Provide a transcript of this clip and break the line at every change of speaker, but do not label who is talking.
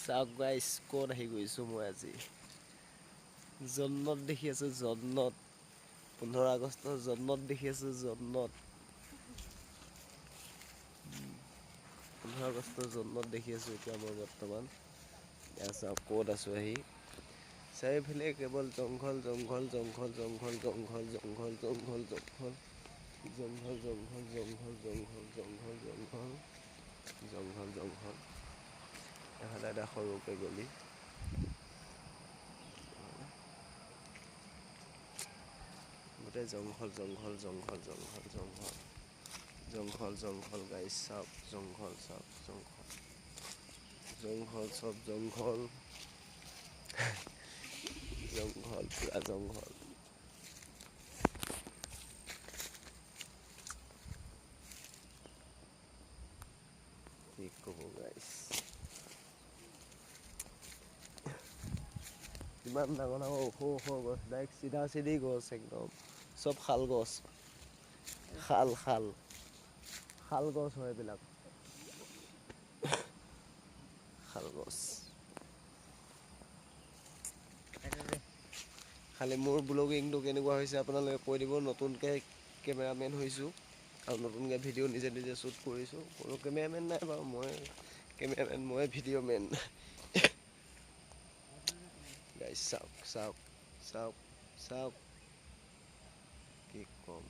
চাওক গাইছ ক'ত আহি গৈছোঁ মই আজি জন্নত দেখি আছোঁ জন্নত 15 আগষ্টৰ জন্নত দেখি আছোঁ জন্নত 15 আগষ্টৰ জন্নত দেখি আছোঁ এতিয়া মই বৰ্তমান এয়া চাওক ক'ত আছোঁ আহি চাৰিওফালে কেৱল জংঘল জংঘল জংঘল জংঘল জংঘল জংঘল জংঘল জংঘল জংঘল জংঘল জংঘল জংঘল জংঘল জংঘল জংঘল জংঘল এফালে এটা সৰুকৈ গলি গোটেই জংঘল জংঘল জংঘল জংঘল জংঘল জংঘল জংঘল গাইছ চাওক জংঘল চাওক জংঘল জংঘল চব জংঘল জংঘল পুৰা জংঘল কি ক'ব গাইছ ইমান ডাঙৰ ডাঙৰ ওখ ওখ গছ ডাইৰেক্ট চিধা চিধি গছ একদম চব শাল গছ শাল শাল শাল গছ হয় এইবিলাক শাল গছ খালি মোৰ ব্লগিংটো কেনেকুৱা হৈছে আপোনালোকে কৈ দিব নতুনকৈ কেমেৰামেন হৈছোঁ আৰু নতুনকৈ ভিডিঅ' নিজে নিজে শ্বুট কৰিছোঁ কোনো কেমেৰামেন নাই বাৰু মই কেমেৰামেন মই ভিডিঅ' মেন গাইছ চাওক চাওক চাওক চাওক কি ক'ম